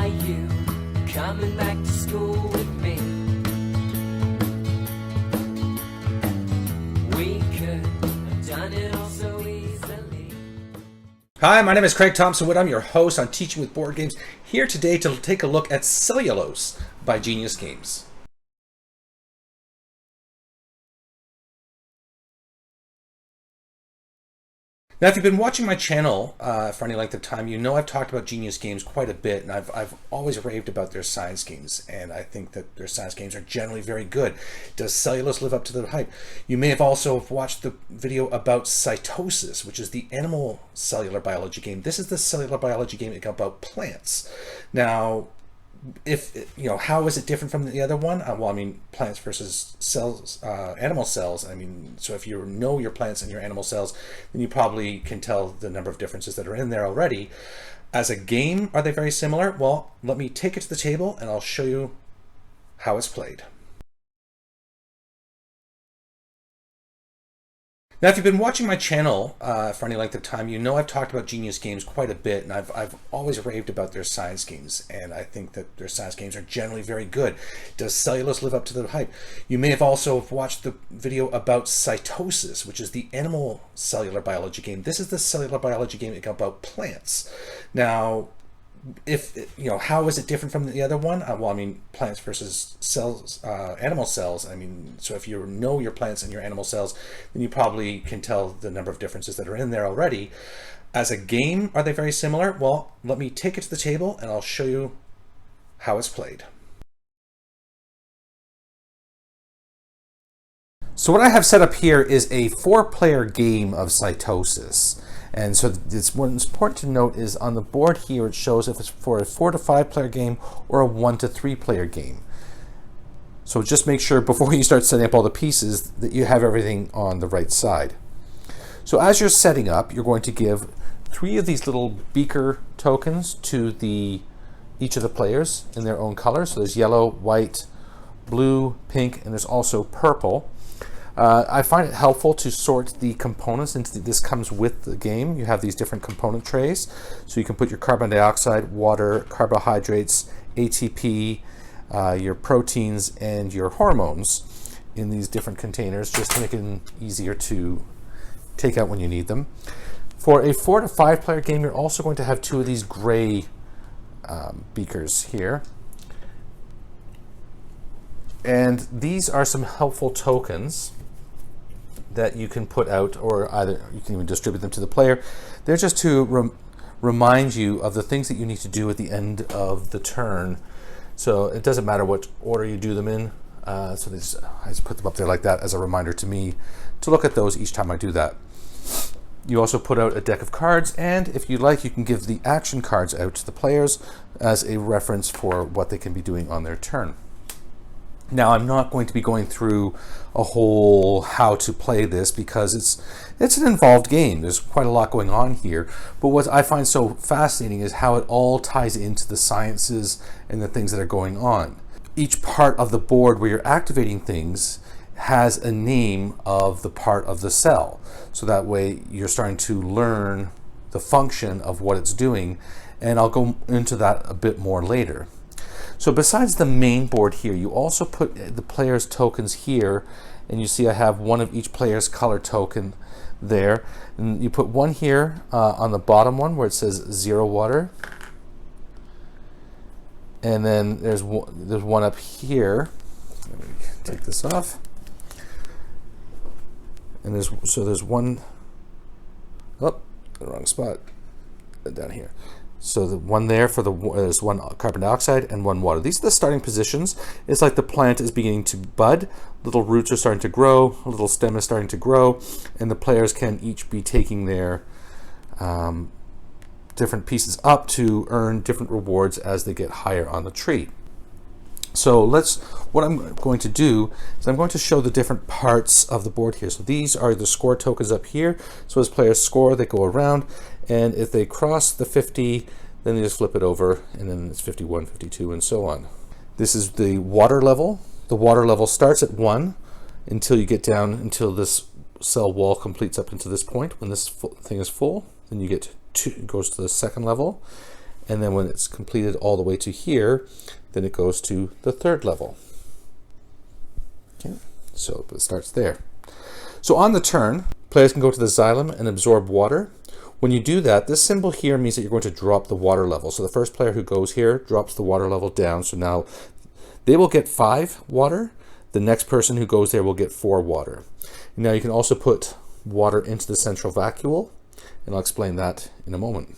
Are you coming back to school with me? We could have done it all so easily. Hi, my name is Craig Thompson-Wood. I'm your host on Teaching with Board Games, here today to take a look at Cellulose by Genius Games. Now, if you've been watching my channel for any length of time, you know I've talked about Genius Games quite a bit, and I've always raved about their science games, and I think that their science games are generally very good. Does Cellulose live up to the hype? You may have also watched the video about Cytosis, which is the animal cellular biology game. This is the cellular biology game about plants. Now, how is it different from the other one? Well, I mean, plants versus cells, animal cells. I mean, so if you know your plants and your animal cells, then you probably can tell the number of differences that are in there already. As a game, are they very similar? Well, let me take it to the table and I'll show you how it's played. Now, if you've been watching my channel for any length of time, you know I've talked about Genius Games quite a bit, and I've always raved about their science games, and I think that their science games are generally very good. Does Cellulose live up to the hype? You may have also watched the video about Cytosis, which is the animal cellular biology game. This is the cellular biology game about plants. Now, how is it different from the other one? Well, I mean, plants versus cells, animal cells. I mean, so if you know your plants and your animal cells, then you probably can tell the number of differences that are in there already. As a game, are they very similar? Well, let me take it to the table and I'll show you how it's played. So what I have set up here is a 4-player game of Cytosis. And so what's important to note is on the board here, it shows if it's for a 4 to 5 player game or a 1 to 3 player game. So just make sure before you start setting up all the pieces that you have everything on the right side. So as you're setting up, you're going to give 3 of these little beaker tokens to each of the players in their own color. So there's yellow, white, blue, pink, and there's also purple. I find it helpful to sort the components into this comes with the game. You have these different component trays, so you can put your carbon dioxide, water, carbohydrates, ATP, your proteins, and your hormones in these different containers, just to make it easier to take out when you need them. For a 4 to 5 player game, you're also going to have 2 of these gray beakers here. And these are some helpful tokens that you can put out, or either you can even distribute them to the player. They're just to remind you of the things that you need to do at the end of the turn. So it doesn't matter what order you do them in. I just put them up there like that as a reminder to me to look at those each time I do that. You also put out a deck of cards, and if you like, you can give the action cards out to the players as a reference for what they can be doing on their turn. Now, I'm not going to be going through a whole how to play this because it's an involved game. There's quite a lot going on here. But what I find so fascinating is how it all ties into the sciences and the things that are going on. Each part of the board where you're activating things has a name of the part of the cell. So that way you're starting to learn the function of what it's doing. And I'll go into that a bit more later. So besides the main board here, you also put the player's tokens here, and you see I have one of each player's color token there. And you put one here on the bottom one where it says 0 water. And then there's one up here. Let me take this off. And there's one, oh, the wrong spot, down here. So the one there there's one carbon dioxide and one water. These are the starting positions. It's like the plant is beginning to bud. Little roots are starting to grow. A little stem is starting to grow. And the players can each be taking their different pieces up to earn different rewards as they get higher on the tree. So what I'm going to do is I'm going to show the different parts of the board here. So these are the score tokens up here. So as players score, they go around, and if they cross the 50, then they just flip it over, and then it's 51, 52, and so on. This is the water level. The water level starts at 1 until you get down until this cell wall completes up into this point. When this thing is full, then you get 2, it goes to the second level. And then when it's completed all the way to here, then it goes to the third level. Okay, so it starts there. So on the turn, players can go to the xylem and absorb water. When you do that, this symbol here means that you're going to drop the water level. So the first player who goes here drops the water level down. So now they will get 5 water. The next person who goes there will get 4 water. Now you can also put water into the central vacuole, and I'll explain that in a moment.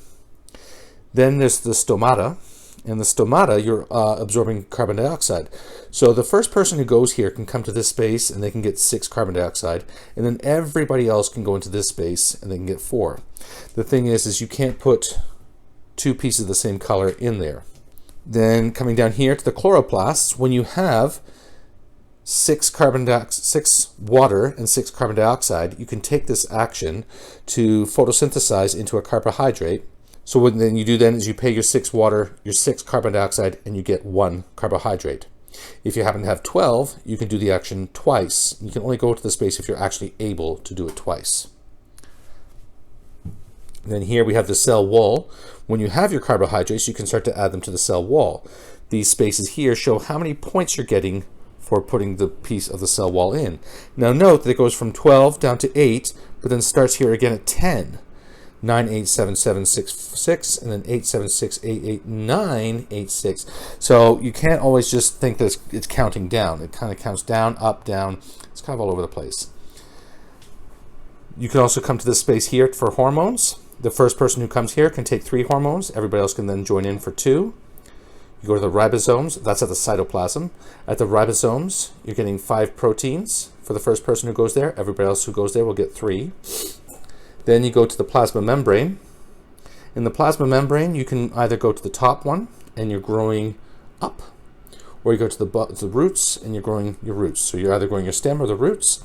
Then there's the stomata. In the stomata, you're absorbing carbon dioxide. So the first person who goes here can come to this space and they can get 6 carbon dioxide, and then everybody else can go into this space and they can get 4. The thing is you can't put 2 pieces of the same color in there. Then coming down here to the chloroplasts, when you have 6 water and 6 carbon dioxide, you can take this action to photosynthesize into a carbohydrate. So what then you do then is you pay your 6 water, your 6 carbon dioxide, and you get 1 carbohydrate. If you happen to have 12, you can do the action twice. You can only go to the space if you're actually able to do it twice. And then here we have the cell wall. When you have your carbohydrates, you can start to add them to the cell wall. These spaces here show how many points you're getting for putting the piece of the cell wall in. Now note that it goes from 12 down to 8, but then starts here again at 10. 9, 8, 7, 7, 6, 6, and then 8, 7, 6, 8, 8, 9, 8, 6. So you can't always just think that it's counting down. It kind of counts down, up, down. It's kind of all over the place. You can also come to this space here for hormones. The first person who comes here can take 3 hormones. Everybody else can then join in for 2. You go to the ribosomes. That's at the cytoplasm. At the ribosomes, you're getting 5 proteins for the first person who goes there. Everybody else who goes there will get 3. Then you go to the plasma membrane. In the plasma membrane, you can either go to the top one and you're growing up, or you go to the roots and you're growing your roots. So you're either growing your stem or the roots.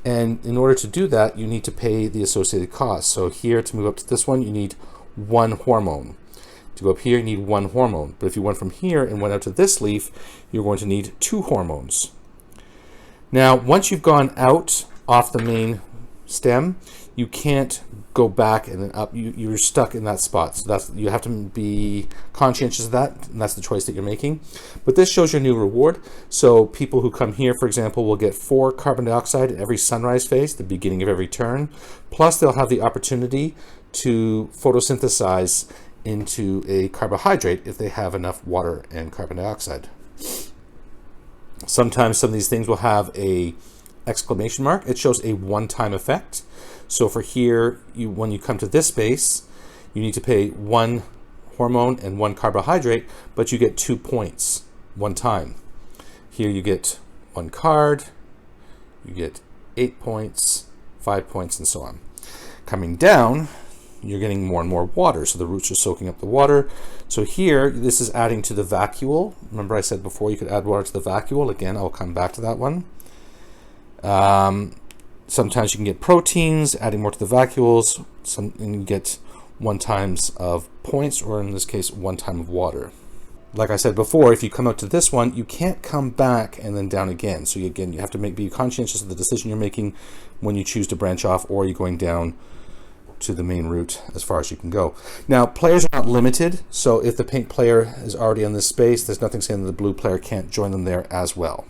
And in order to do that, you need to pay the associated costs. So here, to move up to this one, you need 1 hormone. To go up here, you need 1 hormone. But if you went from here and went out to this leaf, you're going to need 2 hormones. Now, once you've gone out off the main stem, you can't go back and then up. You're stuck in that spot. So you have to be conscientious of that, and that's the choice that you're making. But this shows your new reward. So people who come here, for example, will get 4 carbon dioxide at every sunrise phase, the beginning of every turn. Plus, they'll have the opportunity to photosynthesize into a carbohydrate if they have enough water and carbon dioxide. Sometimes some of these things will have a exclamation mark. It shows a one-time effect. So for here, when you come to this space, you need to pay 1 hormone and 1 carbohydrate, but you get 2 points one time. Here you get 1 card, you get 8 points, 5 points, and so on. Coming down, you're getting more and more water, so the roots are soaking up the water. So here, this is adding to the vacuole. Remember I said before you could add water to the vacuole. Again, I'll come back to that one. Sometimes you can get proteins, adding more to the vacuoles, and you get 1 times of points, or in this case, 1 time of water. Like I said before, if you come out to this one, you can't come back and then down again. So you have to be conscientious of the decision you're making when you choose to branch off, or you're going down to the main route as far as you can go. Now, players are not limited, so if the pink player is already on this space, there's nothing saying that the blue player can't join them there as well.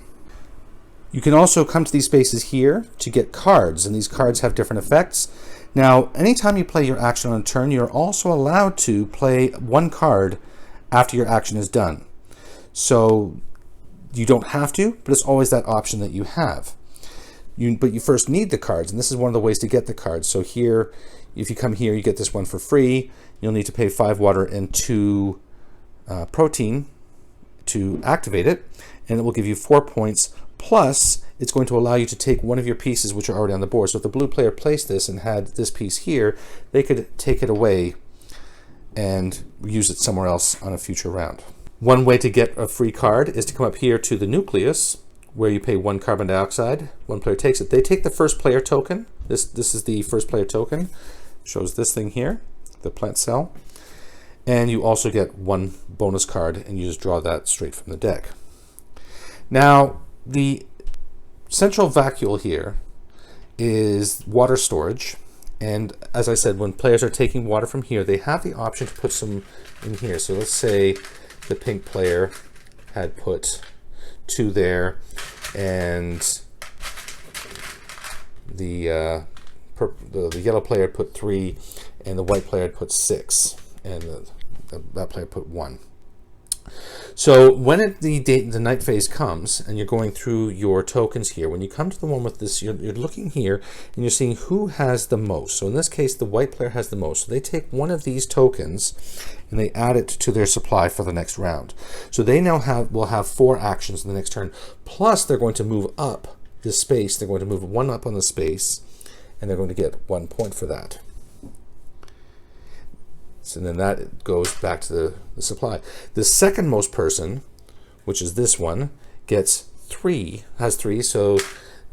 You can also come to these spaces here to get cards, and these cards have different effects. Now, anytime you play your action on a turn, you're also allowed to play 1 card after your action is done. So you don't have to, but it's always that option that you have. But you first need the cards, and this is one of the ways to get the cards. So here, if you come here, you get this one for free. You'll need to pay 5 water and 2 protein to activate it, and it will give you 4 points. Plus, it's going to allow you to take one of your pieces which are already on the board. So if the blue player placed this and had this piece here, they could take it away and use it somewhere else on a future round. One way to get a free card is to come up here to the nucleus, where you pay 1 carbon dioxide. 1 player takes it. They take the first player token. This is the first player token. Shows this thing here, the plant cell. And you also get 1 bonus card, and you just draw that straight from the deck. Now, the central vacuole here is water storage, And as I said, when players are taking water from here, they have the option to put some in here. So let's say the pink player had put 2 there, and the yellow player had put 3, and the white player had put 6, and that player put 1. So when the night phase comes and you're going through your tokens here, when you come to the one with this, you're looking here and you're seeing who has the most. So in this case, the white player has the most. So they take one of these tokens and they add it to their supply for the next round. So they now will have 4 actions in the next turn. Plus they're going to move up the space. They're going to move 1 up on the space, and they're going to get 1 point for that. So then that goes back to the supply. The second most person, which is this one, has 3, so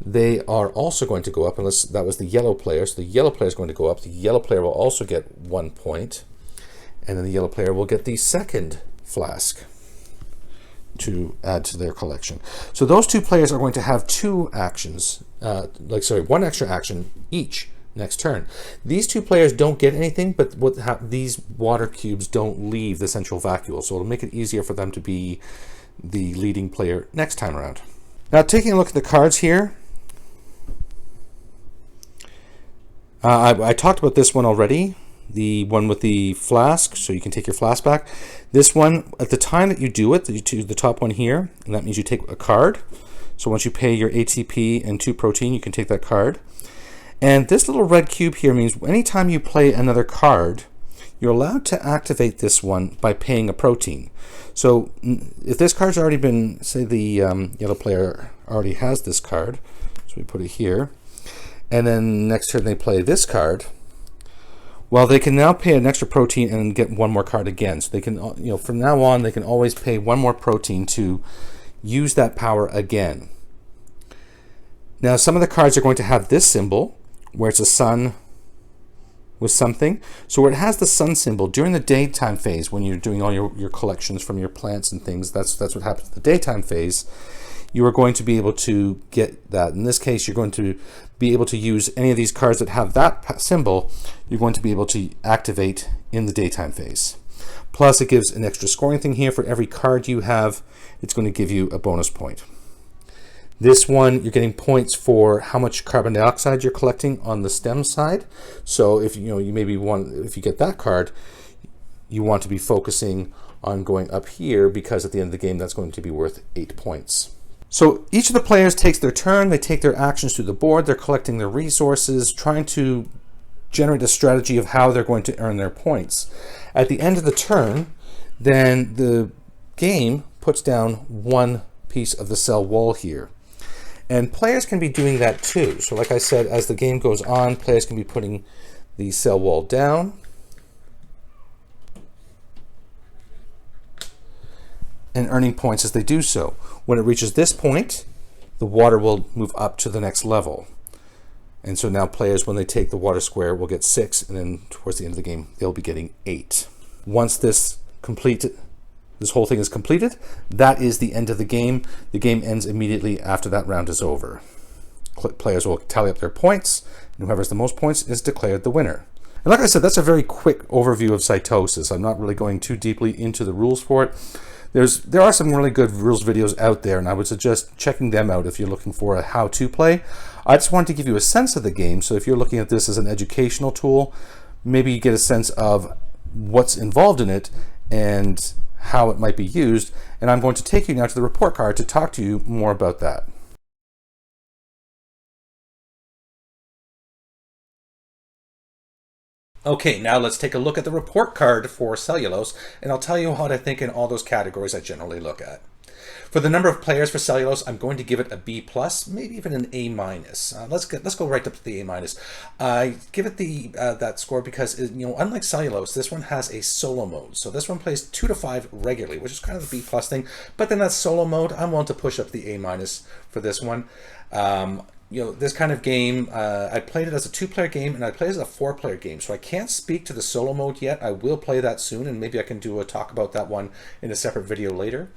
they are also going to go up, unless that was the yellow player. So the yellow player is going to go up. The yellow player will also get 1 point, and then the yellow player will get the second flask to add to their collection. So those 2 players are going to have 2 actions, 1 extra action each next turn. These 2 players don't get anything, but these water cubes don't leave the central vacuole, so it'll make it easier for them to be the leading player next time around. Now, taking a look at the cards here, I talked about this one already, the one with the flask, so you can take your flask back. This one, at the time that you do it, you choose the top one here, and that means you take a card. So once you pay your ATP and 2 protein, you can take that card. And this little red cube here means anytime you play another card, you're allowed to activate this one by paying a protein. So if this card's already been, say the yellow player already has this card, so we put it here, and then next turn they play this card, well, they can now pay an extra protein and get 1 more card again. So they can, from now on, they can always pay 1 more protein to use that power again. Now, some of the cards are going to have this symbol, where it's a sun with something. So where it has the sun symbol during the daytime phase, when you're doing all your collections from your plants and things, that's what happens in the daytime phase. You are going to be able to get that. In this case, you're going to be able to use any of these cards that have that symbol. You're going to be able to activate in the daytime phase. Plus, it gives an extra scoring thing here. For every card you have, it's going to give you a bonus point. This one, you're getting points for how much carbon dioxide you're collecting on the stem side. So if if you get that card, you want to be focusing on going up here, because at the end of the game, that's going to be worth 8 points. So each of the players takes their turn. They take their actions through the board. They're collecting their resources, trying to generate a strategy of how they're going to earn their points. At the end of the turn, then the game puts down 1 piece of the cell wall here. And players can be doing that too. So like I said, as the game goes on, players can be putting the cell wall down. And earning points as they do so. When it reaches this point, the water will move up to the next level. And so now players, when they take the water square, will get 6, and then towards the end of the game, they'll be getting 8. Once this whole thing is completed, that is the end of the game. The game ends immediately after that round is over. Players will tally up their points, and whoever has the most points is declared the winner. And like I said, that's a very quick overview of Cytosis. I'm not really going too deeply into the rules for it. There are some really good rules videos out there, and I would suggest checking them out if you're looking for a how-to play. I just wanted to give you a sense of the game, so if you're looking at this as an educational tool, maybe you get a sense of what's involved in it and how it might be used, and I'm going to take you now to the report card to talk to you more about that. Okay, now let's take a look at the report card for Cellulose, and I'll tell you what I think in all those categories I generally look at. For the number of players for Cellulose, I'm going to give it a B+, maybe even an A-. Let's go right up to the A-. I give it that score because, unlike Cellulose, this one has a solo mode. So this one plays 2 to 5 regularly, which is kind of the B+ thing. But then that solo mode, I'm willing to push up the A- for this one. this kind of game, I played it as a 2-player game and I played it as a 4-player game. So I can't speak to the solo mode yet. I will play that soon, and maybe I can do a talk about that one in a separate video later.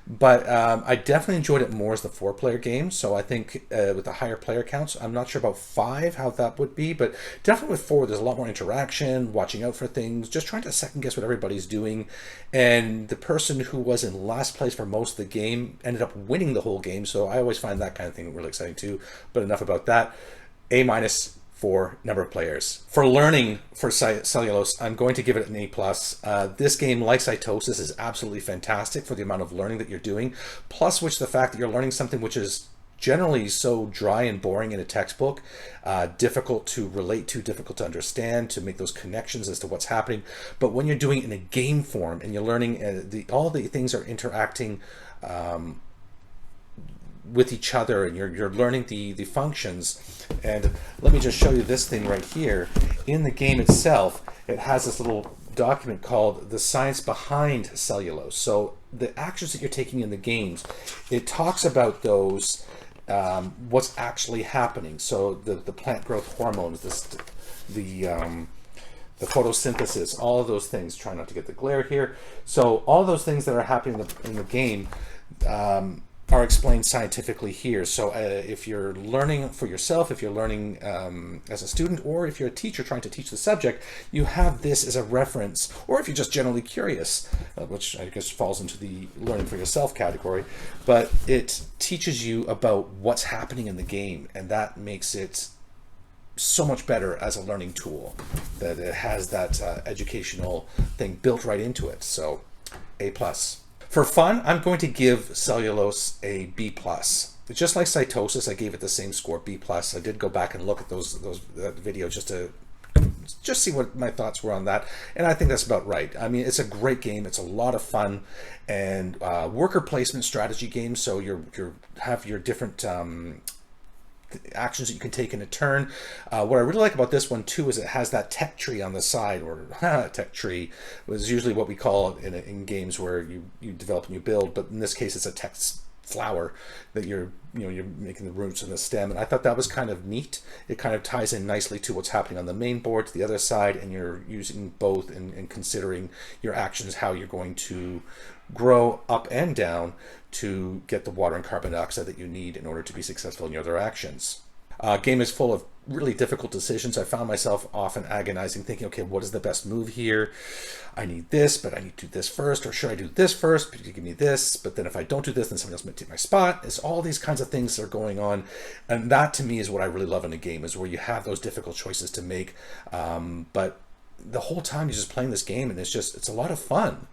But I definitely enjoyed it more as the 4-player game. So I think with the higher player counts, I'm not sure about 5, how that would be, but definitely with 4, there's a lot more interaction, watching out for things, just trying to second guess what everybody's doing. And the person who was in last place for most of the game ended up winning the whole game. So I always find that kind of thing really exciting too. But enough about that. A- for number of players. For learning for Cellulose, I'm going to give it an A+. This game, like Cytosis, is absolutely fantastic for the amount of learning that you're doing, plus which the fact that you're learning something which is generally so dry and boring in a textbook, difficult to relate to, difficult to understand, to make those connections as to what's happening. But when you're doing it in a game form and you're learning, all the things are interacting with each other, and you're learning the functions. And let me just show you this thing right here. In the game itself, it has this little document called The Science Behind Cellulose. So the actions that you're taking in the games, it talks about those, what's actually happening. So the plant growth hormones, the photosynthesis, all of those things. Try not to get the glare here. So all those things that are happening in the game are explained scientifically here. So if you're learning for yourself, if you're learning as a student, or if you're a teacher trying to teach the subject, you have this as a reference. Or if you're just generally curious, which I guess falls into the learning for yourself category, but it teaches you about what's happening in the game, and that makes it so much better as a learning tool, that it has that educational thing built right into it. So A+. For fun, I'm going to give Cellulose a B+. Just like Cytosis, I gave it the same score, B+. I did go back and look at that video just to see what my thoughts were on that, and I think that's about right. I mean, it's a great game. It's a lot of fun, and worker placement strategy game. So you have your different actions that you can take in a turn. What I really like about this one too is it has that tech tree on the side, or tech tree was usually what we call it in games where you develop and you build, but in this case it's a tech flower that you're making the roots and the stem, and I thought that was kind of neat. It kind of ties in nicely to what's happening on the main board, to the other side, and you're using both and considering your actions, how you're going to grow up and down to get the water and carbon dioxide that you need in order to be successful in your other actions. Game is full of really difficult decisions. I found myself often agonizing, thinking, okay, what is the best move here? I need this, but I need to do this first, or should I do this first? But you give me this, but then if I don't do this, then somebody else might take my spot. It's all these kinds of things that are going on, and that to me is what I really love in a game, is where you have those difficult choices to make, but the whole time you're just playing this game, and it's a lot of fun.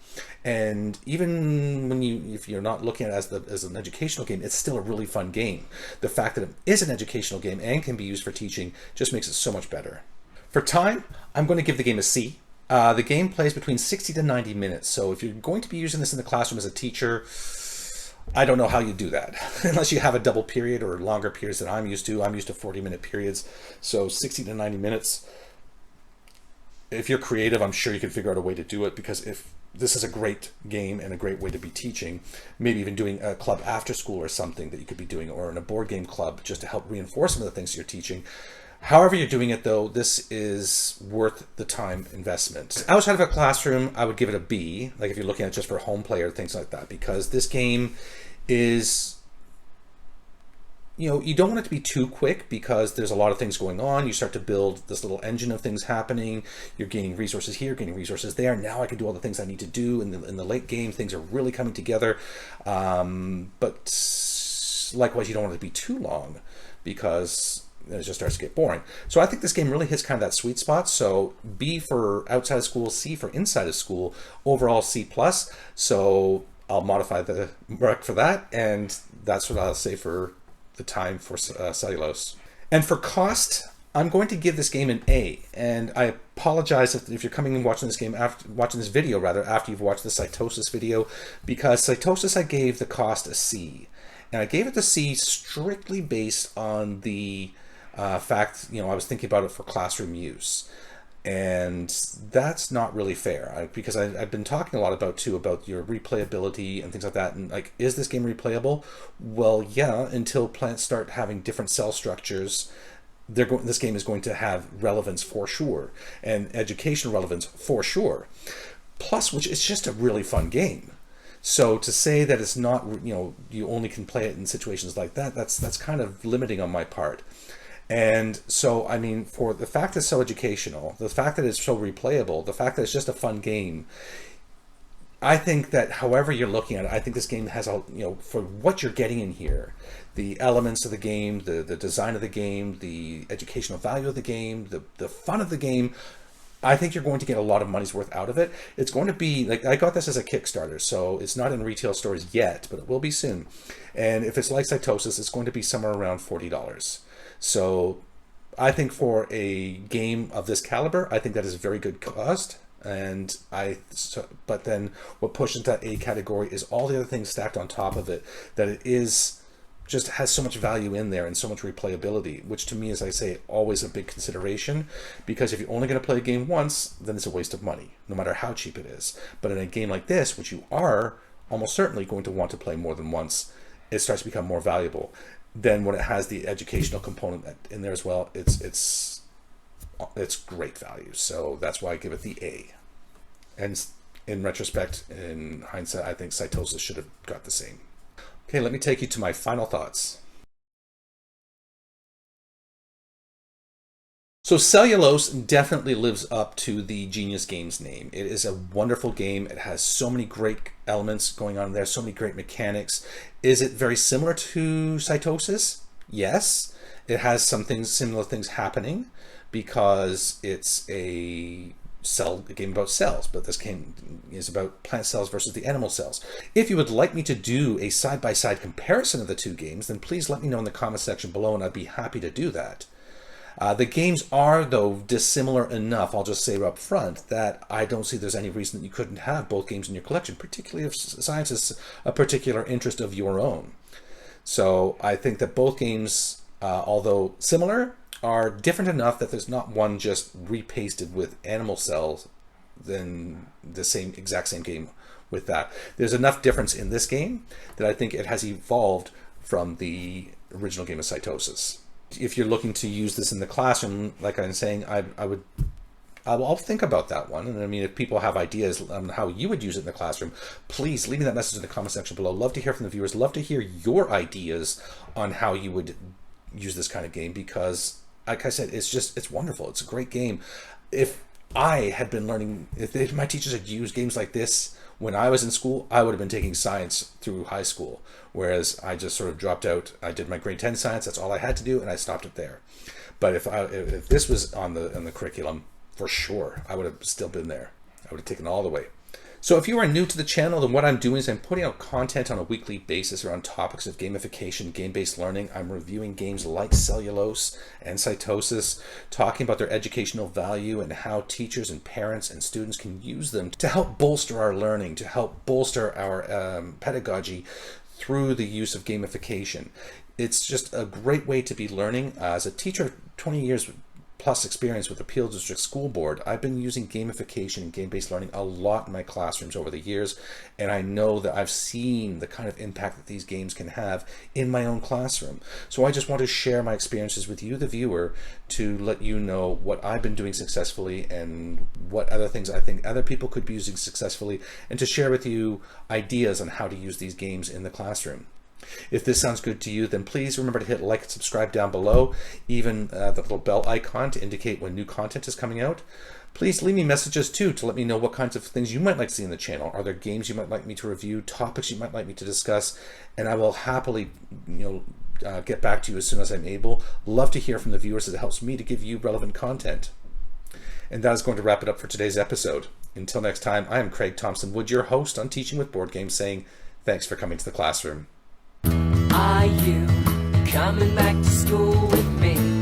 And even if you're not looking at it as an educational game, it's still a really fun game. The fact that it is an educational game and can be used for teaching just makes it so much better. For time, I'm going to give the game a C. The game plays between 60 to 90 minutes. So if you're going to be using this in the classroom as a teacher, I don't know how you do that unless you have a double period or longer periods that I'm used to. I'm used to 40-minute periods. So 60 to 90 minutes. If you're creative, I'm sure you can figure out a way to do it, because if this is a great game and a great way to be teaching, maybe even doing a club after school or something that you could be doing, or in a board game club, just to help reinforce some of the things you're teaching. However you're doing it though, this is worth the time investment. Outside of a classroom, I would give it a B, like if you're looking at it just for home play or things like that, because this game is, you don't want it to be too quick, because there's a lot of things going on. You start to build this little engine of things happening. You're gaining resources here, gaining resources there. Now I can do all the things I need to do. In the late game, things are really coming together. But likewise, you don't want it to be too long, because it just starts to get boring. So I think this game really hits kind of that sweet spot. So B for outside of school, C for inside of school, overall C+. So I'll modify the mark for that, and that's what I'll say for the time for Cellulose. And for cost, I'm going to give this game an A. And I apologize if you're coming and watching this game watching this video after you've watched the Cytosis video, because Cytosis I gave the cost a C, and I gave it the C strictly based on the fact I was thinking about it for classroom use. And that's not really fair, because I've been talking a lot about your replayability and things like that. And like, is this game replayable? Well, yeah, until plants start having different cell structures, this game is going to have relevance for sure, and educational relevance for sure. Plus, which is just a really fun game. So to say that it's not, you only can play it in situations like that, that's kind of limiting on my part. And so, I mean, for the fact that it's so educational, the fact that it's so replayable, the fact that it's just a fun game, I think that however you're looking at it, I think this game has for what you're getting in here, the elements of the game, the design of the game, the educational value of the game, the fun of the game, I think you're going to get a lot of money's worth out of it. It's going to be, like, I got this as a Kickstarter, so it's not in retail stores yet, but it will be soon. And if it's like Cytosis, it's going to be somewhere around $40. So I think for a game of this caliber, I think that is a very good cost. But then what pushes that A category is all the other things stacked on top of it, that it is just has so much value in there and so much replayability, which to me, as I say, always a big consideration, because if you're only going to play a game once, then it's a waste of money, no matter how cheap it is. But in a game like this, which you are almost certainly going to want to play more than once, it starts to become more valuable. Then when it has the educational component in there as well, it's great value. So that's why I give it the A. And in retrospect, in hindsight, I think Cytosis should have got the same. Okay, let me take you to my final thoughts. So Cellulose definitely lives up to the Genius Games name. It is a wonderful game. It has so many great elements going on there, so many great mechanics. Is it very similar to Cytosis? Yes. It has similar things happening, because it's a game about cells, but this game is about plant cells versus the animal cells. If you would like me to do a side-by-side comparison of the two games, then please let me know in the comment section below, and I'd be happy to do that. The games are, though, dissimilar enough, I'll just say up front, that I don't see there's any reason that you couldn't have both games in your collection, particularly if science is a particular interest of your own. So I think that both games, although similar, are different enough that there's not one just repasted with animal cells than the exact same game with that. There's enough difference in this game that I think it has evolved from the original game of Cytosis. If you're looking to use this in the classroom, like I'm saying, I'll think about that one. And I mean, if people have ideas on how you would use it in the classroom, please leave me that message in the comment section below. Love to hear from the viewers. Love to hear your ideas on how you would use this kind of game, because like I said, it's wonderful. It's a great game. If I had been learning, if my teachers had used games like this when I was in school, I would have been taking science through high school, whereas I just sort of dropped out. I did my grade 10 science, that's all I had to do, and I stopped it there. But if this was on the curriculum, for sure, I would have still been there. I would have taken it all the way. So if you are new to the channel, then what I'm doing is I'm putting out content on a weekly basis around topics of gamification, game-based learning. I'm reviewing games like Cellulose and Cytosis, talking about their educational value and how teachers and parents and students can use them to help bolster our learning, to help bolster our pedagogy through the use of gamification. It's just a great way to be learning. As a teacher, 20 years plus experience with the Peel District School Board, I've been using gamification and game-based learning a lot in my classrooms over the years, and I know that I've seen the kind of impact that these games can have in my own classroom. So I just want to share my experiences with you, the viewer, to let you know what I've been doing successfully and what other things I think other people could be using successfully, and to share with you ideas on how to use these games in the classroom. If this sounds good to you, then please remember to hit like and subscribe down below, even the little bell icon to indicate when new content is coming out. Please leave me messages too to let me know what kinds of things you might like to see in the channel. Are there games you might like me to review, topics you might like me to discuss, and I will happily get back to you as soon as I'm able. Love to hear from the viewers, as it helps me to give you relevant content. And that is going to wrap it up for today's episode. Until next time, I am Craig Thompson Wood, your host on Teaching with Board Games, saying thanks for coming to the classroom. Are you coming back to school with me?